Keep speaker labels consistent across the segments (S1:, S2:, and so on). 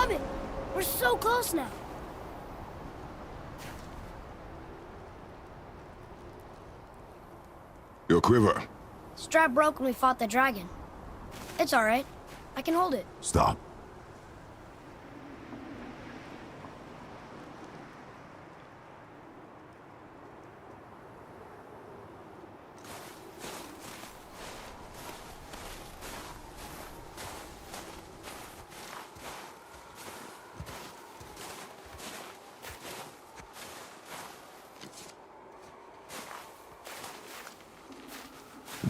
S1: Grab it! We're so close now.
S2: Your quiver.
S1: Strap broke when we fought the dragon. It's alright. I can hold it.
S2: Stop.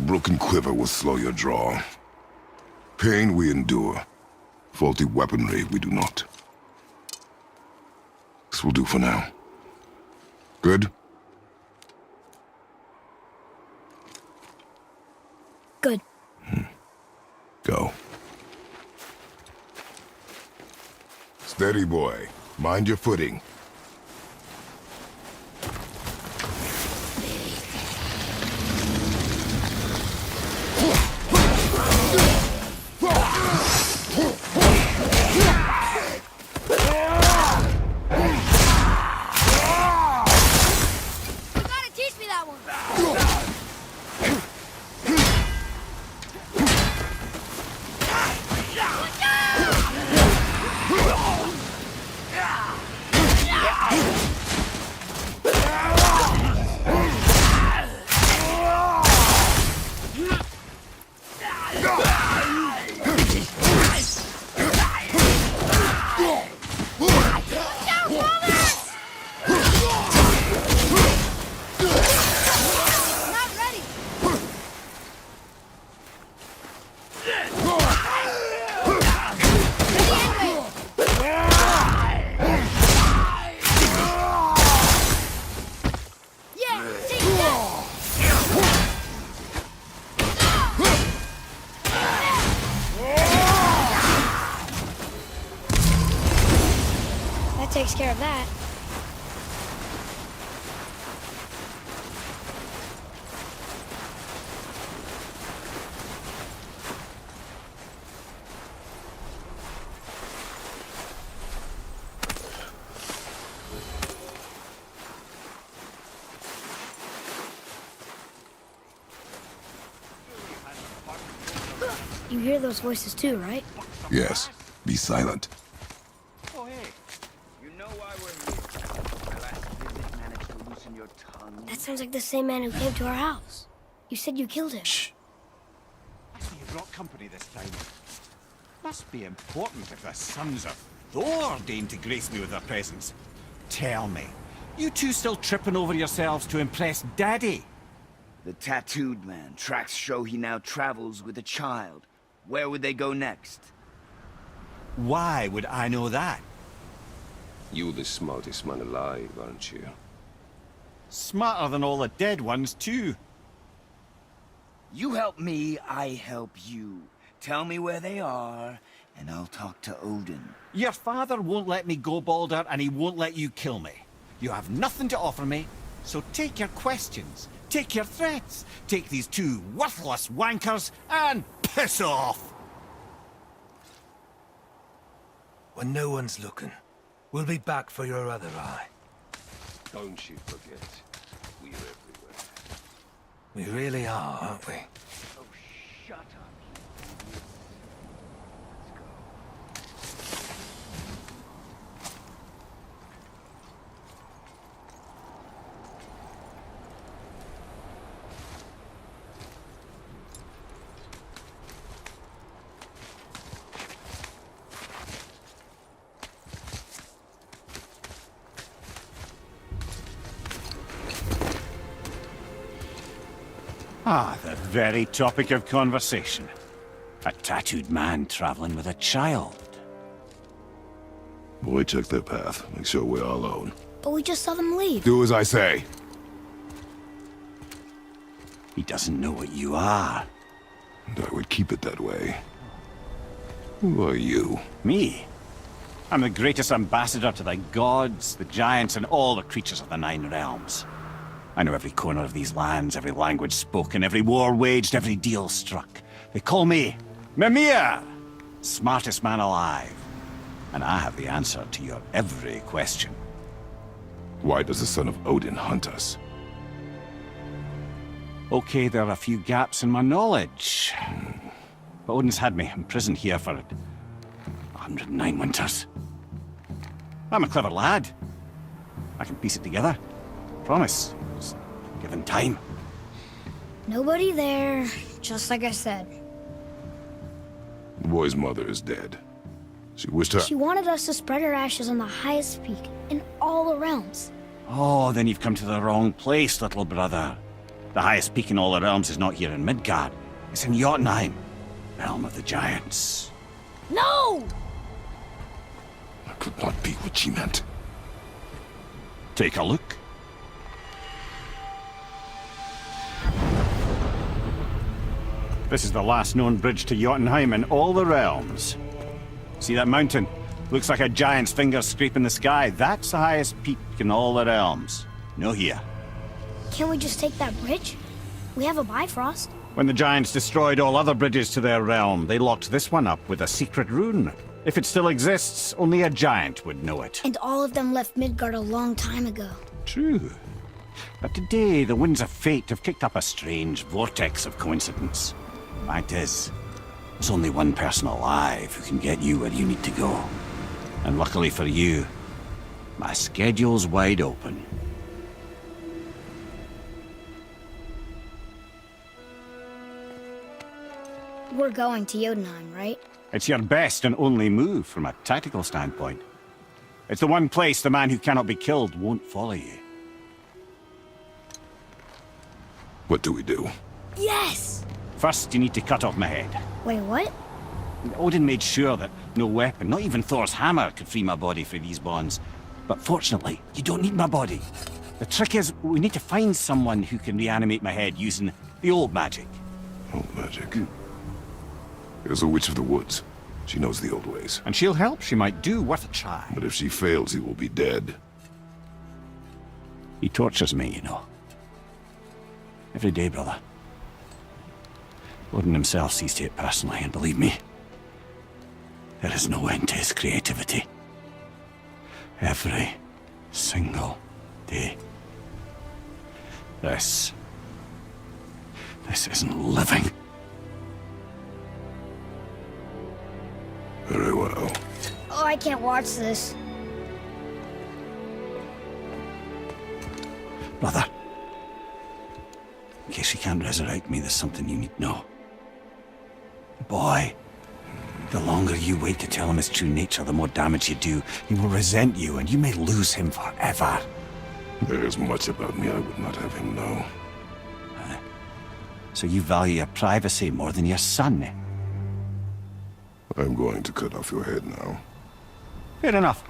S2: Broken quiver will slow your draw. Pain we endure. Faulty weaponry we do not. This will do for now. Good?
S1: Good.
S2: Go. Steady, boy. Mind your footing.
S1: Takes care of that. You hear those voices too, right?
S2: Yes. Be silent.
S1: That sounds like the same man who came to our house. You said you killed him.
S2: Shh.
S3: I see you brought company this time. Must be important if the sons of Thor deign to grace me with their presence. Tell me, you two still tripping over yourselves to impress Daddy?
S4: The tattooed man. Tracks show he now travels with a child. Where would they go next?
S3: Why would I know that?
S5: You're the smartest man alive, aren't you?
S3: Smarter than all the dead ones, too.
S4: You help me, I help you. Tell me where they are, and I'll talk to Odin.
S3: Your father won't let me go, Balder, and he won't let you kill me. You have nothing to offer me, so take your questions, take your threats, take these two worthless wankers, and piss off!
S6: When no one's looking, we'll be back for your other eye.
S5: Don't you forget, we're everywhere.
S6: We really are, aren't we?
S4: Oh, shut up. Let's go.
S3: Ah, the very topic of conversation. A tattooed man traveling with a child.
S2: Boy, check their path. Make sure we're all alone.
S1: But we just saw them leave.
S2: Do as I say.
S3: He doesn't know what you are.
S2: And I would keep it that way. Who are you?
S3: Me? I'm the greatest ambassador to the gods, the giants, and all the creatures of the Nine Realms. I know every corner of these lands, every language spoken, every war waged, every deal struck. They call me Mimir, smartest man alive. And I have the answer to your every question.
S2: Why does the son of Odin hunt us?
S3: Okay, there are a few gaps in my knowledge. But Odin's had me imprisoned here for 109 winters. I'm a clever lad. I can piece it together. Promise. Just given time.
S1: Nobody there, just like I said.
S2: The boy's mother is dead. She wished her...
S1: She wanted us to spread her ashes on the highest peak in all the realms.
S3: Oh, then you've come to the wrong place, little brother. The highest peak in all the realms is not here in Midgard. It's in Jotunheim, realm of the giants.
S1: No!
S2: That could not be what she meant.
S3: Take a look. This is the last known bridge to Jotunheim in all the realms. See that mountain? Looks like a giant's finger scraping the sky. That's the highest peak in all the realms. No here.
S1: Can't we just take that bridge? We have a Bifrost.
S3: When the giants destroyed all other bridges to their realm, they locked this one up with a secret rune. If it still exists, only a giant would know it.
S1: And all of them left Midgard a long time ago.
S3: True. But today, the winds of fate have kicked up a strange vortex of coincidence. Fact is, there's only one person alive who can get you where you need to go. And luckily for you, my schedule's wide open.
S1: We're going to Jotunheim, right?
S3: It's your best and only move from a tactical standpoint. It's the one place the man who cannot be killed won't follow you.
S2: What do we do?
S1: Yes!
S3: First, you need to cut off my head.
S1: Wait, what?
S3: Odin made sure that no weapon, not even Thor's hammer, could free my body from these bonds. But fortunately, you don't need my body. The trick is, we need to find someone who can reanimate my head using the old magic.
S2: Old magic. There's a witch of the woods. She knows the old ways.
S3: And she'll help. She might do worth a try.
S2: But if she fails, he will be dead.
S3: He tortures me, you know. Every day, brother. Odin himself sees to it personally, and believe me, there is no end to his creativity. Every single day. This isn't living.
S2: Very well.
S1: Oh, I can't watch this.
S3: Brother, in case you can't resurrect me, there's something you need to know. Boy, the longer you wait to tell him his true nature, the more damage you do. He will resent you, and you may lose him forever.
S2: There is much about me I would not have him know.
S3: So you value your privacy more than your son, eh?
S2: I'm going to cut off your head now.
S3: Fair enough.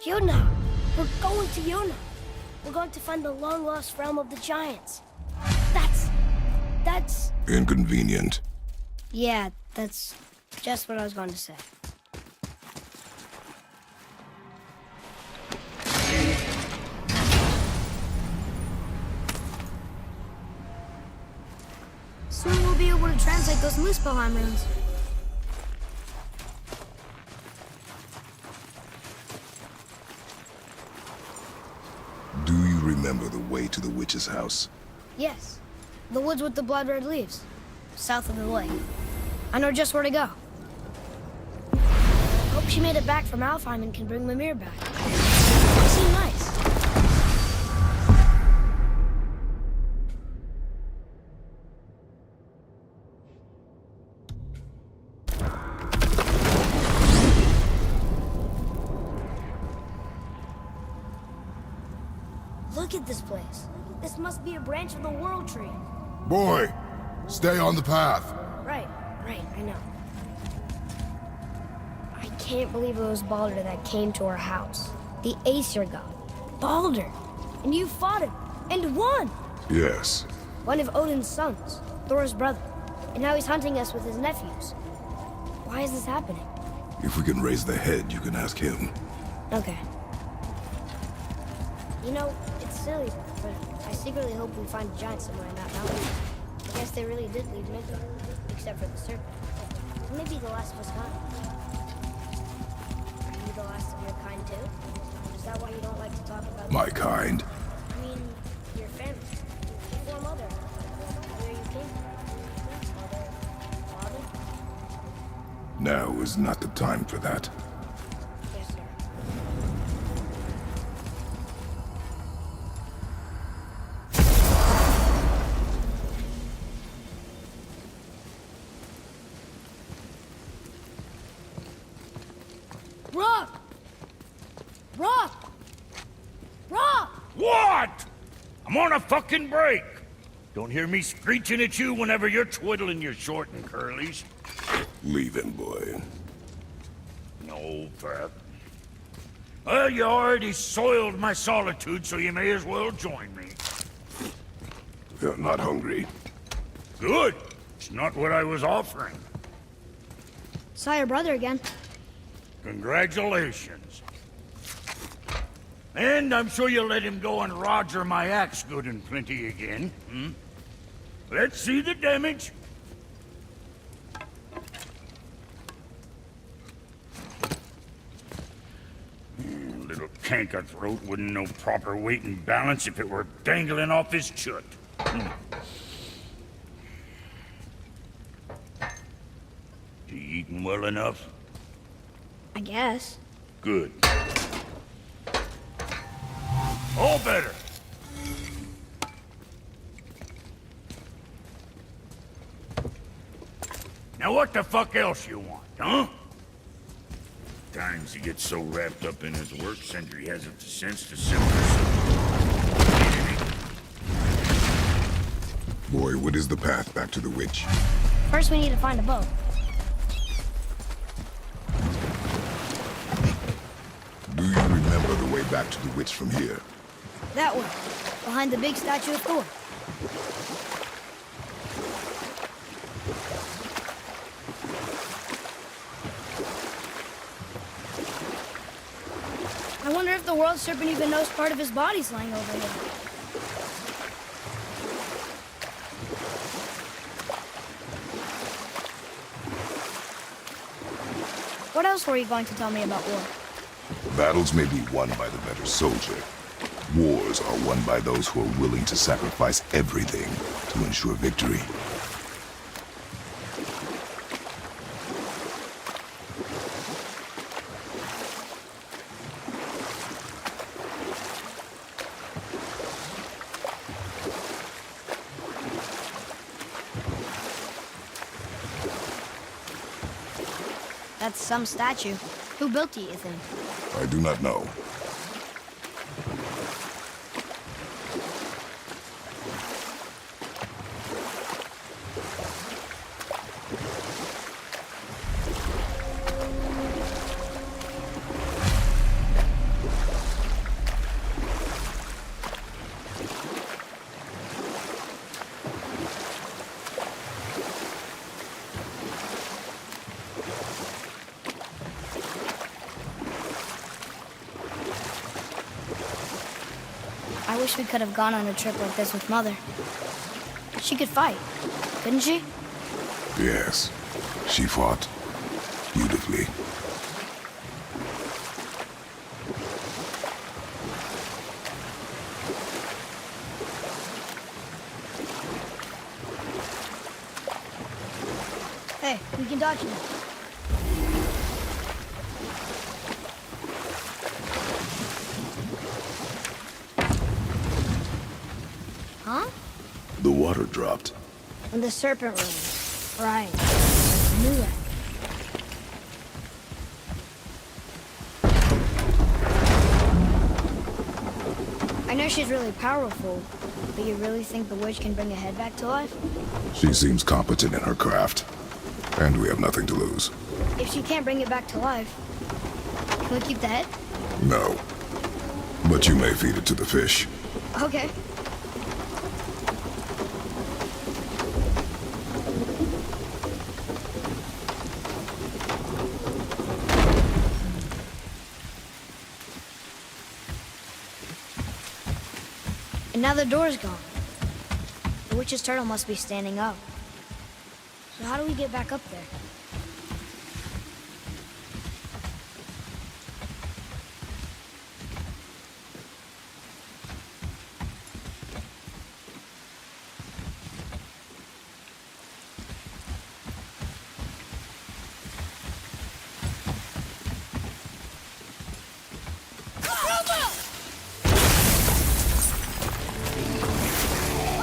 S1: Jotunheim! We're going to Jotunheim! We're going to find the long-lost realm of the giants. That's...
S2: Inconvenient.
S1: Yeah, that's just what I was going to say. Soon we'll be able to translate those Muspelheim runes.
S2: Do you remember the way to the witch's house?
S1: Yes. The woods with the blood-red leaves. South of the lake. I know just where to go. Hope she made it back from Alfheim and can bring Mimir back. They seem nice. Look at this place. This must be a branch of the World Tree.
S2: Boy, stay on the path.
S1: Right, I know. I can't believe it was Baldur that came to our house. The Aesir god. Baldur! And you fought him, and won!
S2: Yes,
S1: One of Odin's sons, Thor's brother. And now he's hunting us with his nephews. Why is this happening?
S2: If we can raise the head, you can ask him.
S1: Okay. You know, it's silly, but I secretly hope we find a giant somewhere in that mountain. I guess they really did leave Midgard, except for the serpent. Maybe the last of us kind. Are you the last of your kind too? Is that why you don't like to talk about
S2: My kind?
S1: I mean, your family. Your mother. Where you came from. Mother, father?
S2: Now is not the time for that.
S1: Yes, sir. Rock! Rock! Rock!
S7: What? I'm on a fucking break. Don't hear me screeching at you whenever you're twiddling your short and curlies.
S2: Leave him, boy.
S7: No, Pep. Well, you already soiled my solitude, so you may as well join me.
S2: You're not hungry.
S7: Good. It's not what I was offering.
S1: Saw your brother again.
S7: Congratulations. And I'm sure you'll let him go and roger my axe good and plenty again, hmm? Let's see the damage. Little canker throat wouldn't know proper weight and balance if it were dangling off his chut. You eating well enough?
S1: I guess.
S7: Good. All better. Now what the fuck else you want, huh? Times he gets so wrapped up in his work, Sentry hasn't the sense to simmer himself.
S2: Boy, what is the path back to the witch?
S1: First we need to find a boat.
S2: Do you remember the way back to the witch from here?
S1: That way, behind the big statue of Thor. I wonder if the world serpent even knows part of his body's lying over here. What else were you going to tell me about war?
S2: Battles may be won by the better soldier. Wars are won by those who are willing to sacrifice everything to ensure victory.
S1: That's some statue. Who built it, you think?
S2: I do not know.
S1: I wish we could have gone on a trip like this with Mother. She could fight, couldn't she?
S2: Yes, she fought beautifully.
S1: Hey, we can dodge now. Huh?
S2: The water dropped.
S1: When the serpent rose. Right. I knew that. I know she's really powerful, but you really think the witch can bring a head back to life?
S2: She seems competent in her craft, and we have nothing to lose.
S1: If she can't bring it back to life, can we keep the head?
S2: No. But you may feed it to the fish.
S1: Okay. And now the door's gone. The witch's turtle must be standing up. So how do we get back up there?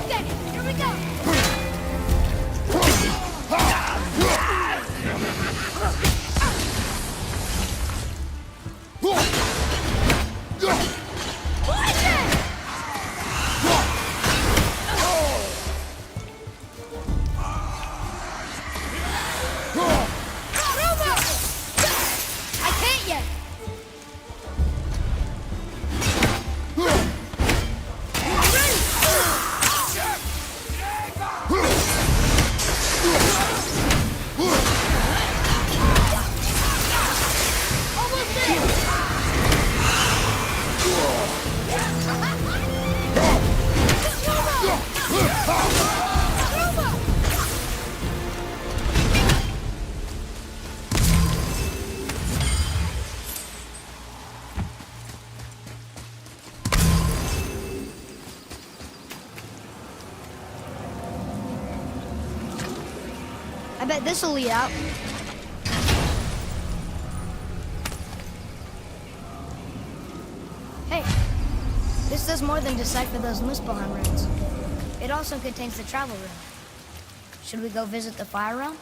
S1: Okay, here we go! I can't yet! I bet this'll lead out. Hey, this does more than decipher those Muspelheim runes. It also contains the travel rune. Should we go visit the fire realm?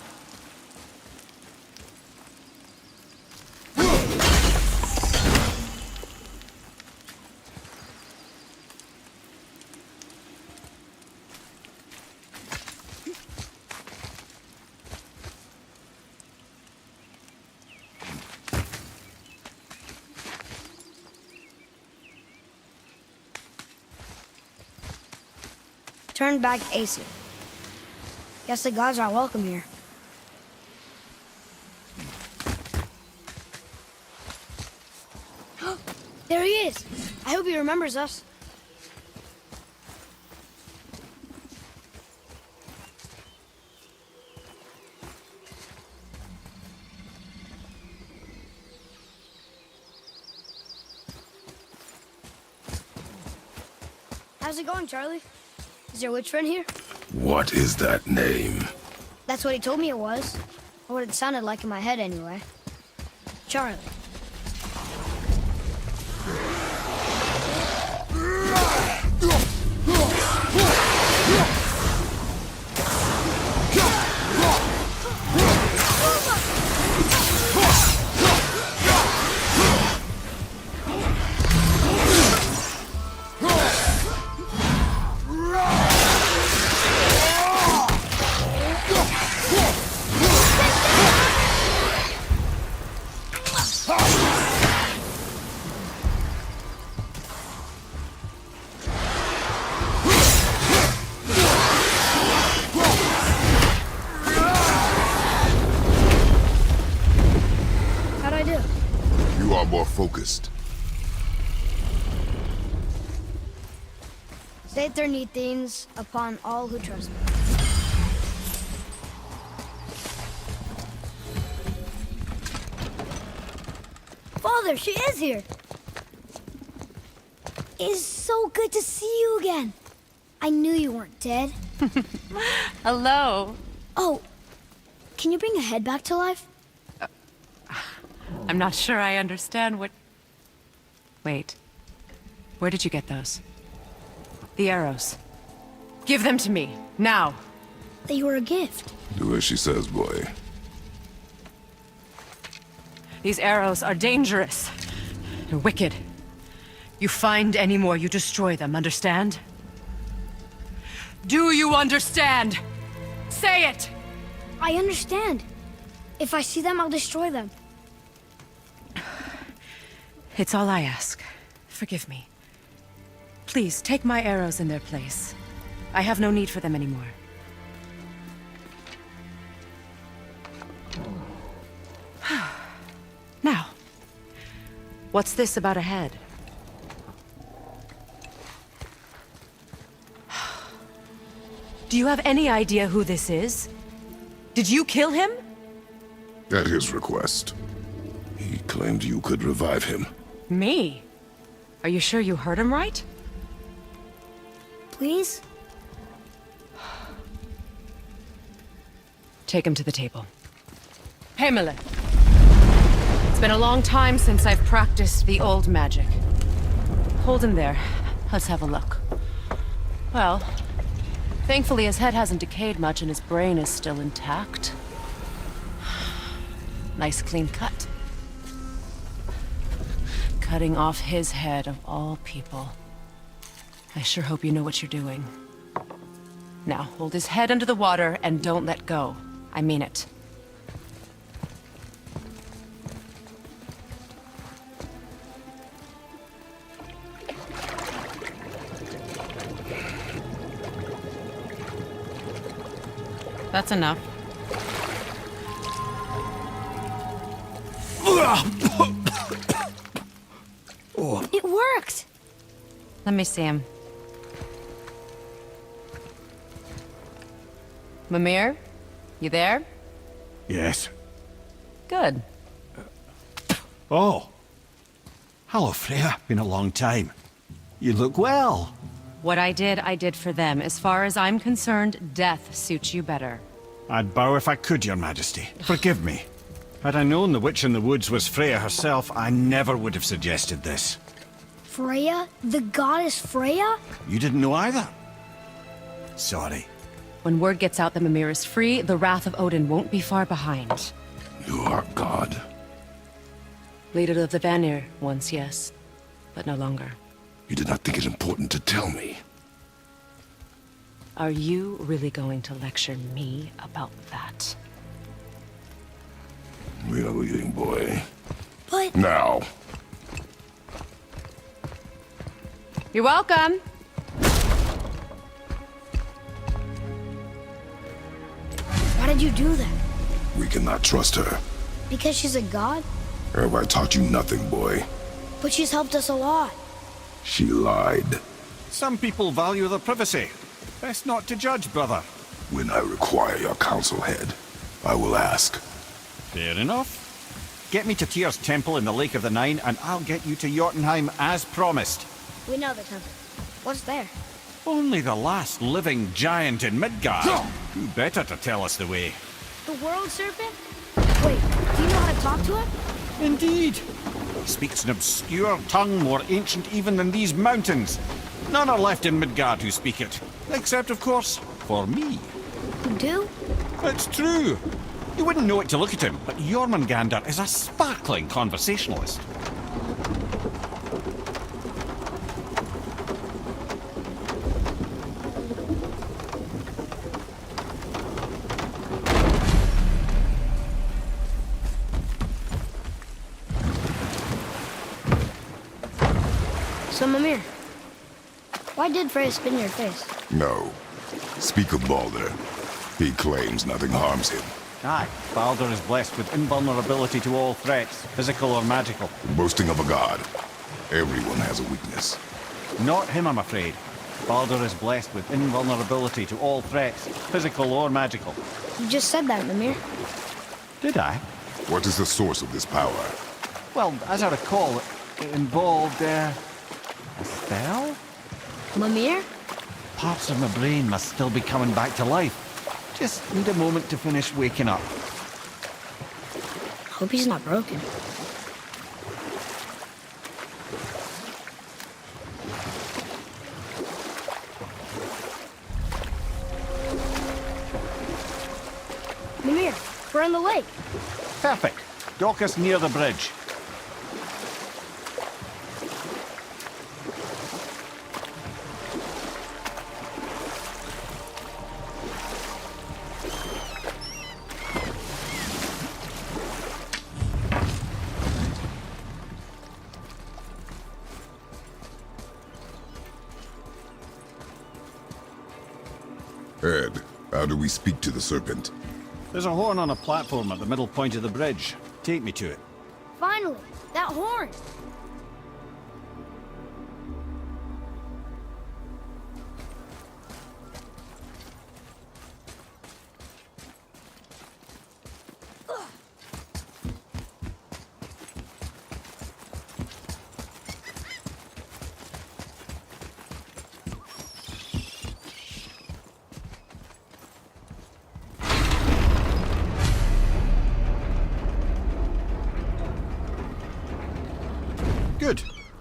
S1: Turn back Aesir. Guess the gods aren't welcome here. There he is! I hope he remembers us. How's it going, Charlie? Is your witch friend here?
S2: What is that name?
S1: That's what he told me it was. Or what it sounded like in my head, anyway. Charlie.
S2: More focused.
S1: Say their neat things upon all who trust me. Father, she is here! It's so good to see you again. I knew you weren't dead.
S8: Hello.
S1: Oh, can you bring a head back to life?
S8: I'm not sure I understand what... Wait. Where did you get those? The arrows. Give them to me, now.
S1: They were a gift.
S2: Do as she says, boy.
S8: These arrows are dangerous. They're wicked. You find any more, you destroy them, understand? Do you understand? Say it!
S1: I understand. If I see them, I'll destroy them.
S8: It's all I ask. Forgive me. Please, take my arrows in their place. I have no need for them anymore. Now, what's this about a head? Do you have any idea who this is? Did you kill him?
S2: At his request. He claimed you could revive him.
S8: Me? Are you sure you heard him right?
S1: Please?
S8: Take him to the table. Pamela. It's been a long time since I've practiced the old magic. Hold him there. Let's have a look. Well, thankfully his head hasn't decayed much and his brain is still intact. Nice clean cut. Cutting off his head of all people. I sure hope you know what you're doing. Now, hold his head under the water and don't let go. I mean it. That's enough.
S1: It worked!
S8: Let me see him. Mimir? You there?
S3: Yes.
S8: Good.
S3: Oh. Hello, Freya. Been a long time. You look well.
S8: What I did for them. As far as I'm concerned, death suits you better.
S3: I'd bow if I could, Your Majesty. Forgive me. Had I known the witch in the woods was Freya herself, I never would have suggested this.
S1: Freya? The goddess Freya?
S3: You didn't know either? Sorry.
S8: When word gets out that Mimir is free, the wrath of Odin won't be far behind.
S2: You are God.
S8: Leader of the Vanir, once yes, but no longer.
S2: You did not think it important to tell me.
S8: Are you really going to lecture me about that?
S2: We are leaving, boy.
S1: But...
S2: Now.
S8: You're welcome.
S1: Why did you do that?
S2: We cannot trust her.
S1: Because she's a god?
S2: Have I taught you nothing, boy?
S1: But she's helped us a lot.
S2: She lied.
S3: Some people value their privacy. Best not to judge, brother.
S2: When I require your council head, I will ask.
S3: Fair enough. Get me to Tyr's temple in the Lake of the Nine, and I'll get you to Jotunheim as promised.
S1: We know the temple. What's there?
S3: Only the last living giant in Midgard. Who better to tell us the way?
S1: The world serpent? Wait, do you know how to talk to him?
S3: Indeed. He speaks an obscure tongue more ancient even than these mountains. None are left in Midgard who speak it. Except, of course, for me.
S1: You do?
S3: It's true. You wouldn't know it to look at him, but Jormungandr is a sparkling conversationalist.
S1: So, Mimir, why did Freya spit in your face?
S2: No. Speak of Baldur. He claims nothing harms him.
S3: Aye, Baldur is blessed with invulnerability to all threats, physical or magical.
S2: Boasting of a god. Everyone has a weakness.
S3: Not him, I'm afraid. Baldur is blessed with invulnerability to all threats, physical or magical.
S1: You just said that, Mimir.
S3: Did I?
S2: What is the source of this power?
S3: Well, as I recall, it involved, a spell?
S1: Mimir?
S3: Parts of my brain must still be coming back to life. Just need a moment to finish waking up.
S1: Hope he's not broken. Mimir, we're in the lake.
S3: Perfect. Dock us near the bridge.
S2: Ed, how do we speak to the serpent?
S3: There's a horn on a platform at the middle point of the bridge. Take me to it.
S1: Finally, that horn.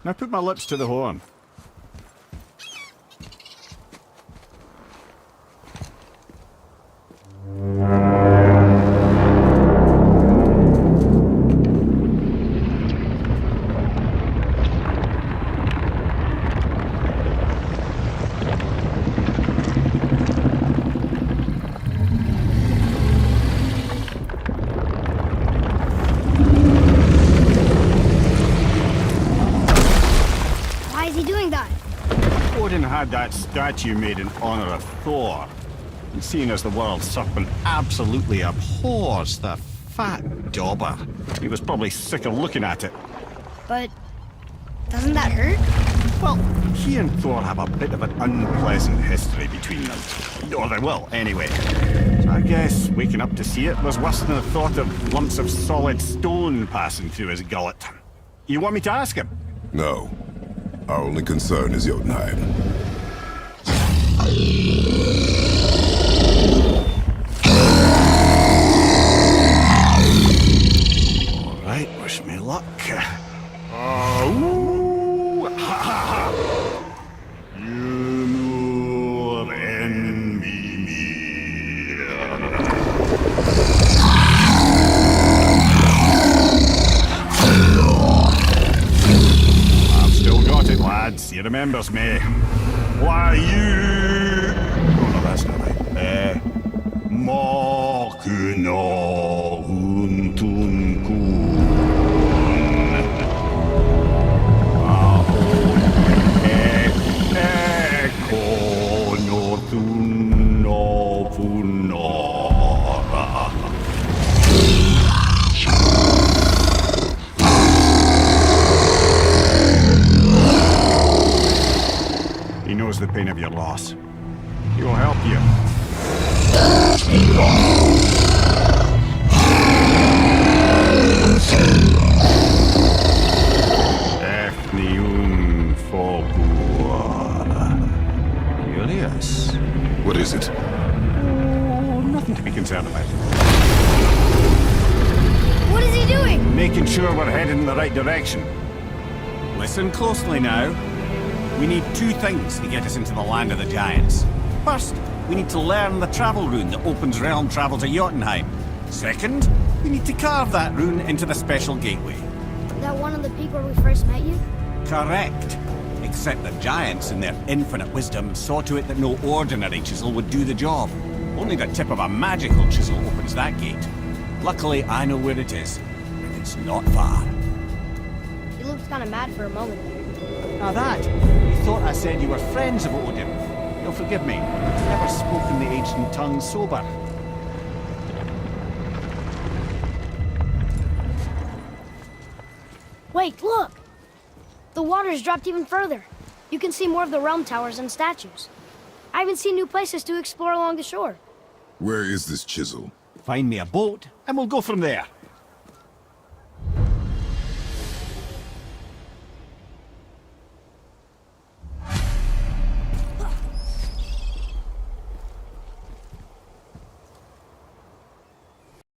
S3: Now put my lips to the horn. Odin had that statue made in honor of Thor. And seeing as the world serpent absolutely abhors the fat dauber, he was probably sick of looking at it.
S1: But doesn't that hurt?
S3: Well, he and Thor have a bit of an unpleasant history between them. Or they will, anyway. So I guess waking up to see it was worse than the thought of lumps of solid stone passing through his gullet. You want me to ask him?
S2: No. Our only concern is Jotunheim.
S3: All right, wish me luck. Ooh, ha, ha, ha. You envy me. I've still got it, lads. He remembers me. Why you? Oh no, that's not right. Makuna huntunkun. He knows the pain of your loss. He will help you. Efnium Forbur. Curious.
S2: What is it?
S3: Oh, nothing to be concerned about.
S1: What is he doing?
S3: Making sure we're heading in the right direction. Listen closely now. We need two things to get us into the land of the giants. First, we need to learn the travel rune that opens realm travel to Jotunheim. Second, we need to carve that rune into the special gateway.
S1: That one on the peak where we first met you?
S3: Correct. Except the giants, in their infinite wisdom, saw to it that no ordinary chisel would do the job. Only the tip of a magical chisel opens that gate. Luckily, I know where it is, and it's not far.
S1: You looked kind of mad for a moment.
S3: Now that, you thought I said you were friends of Odin. You'll forgive me. I've never spoken the ancient tongue sober.
S1: Wait, look! The water's dropped even further. You can see more of the realm towers and statues. I even see new places to explore along the shore.
S2: Where is this chisel?
S3: Find me a boat, and we'll go from there.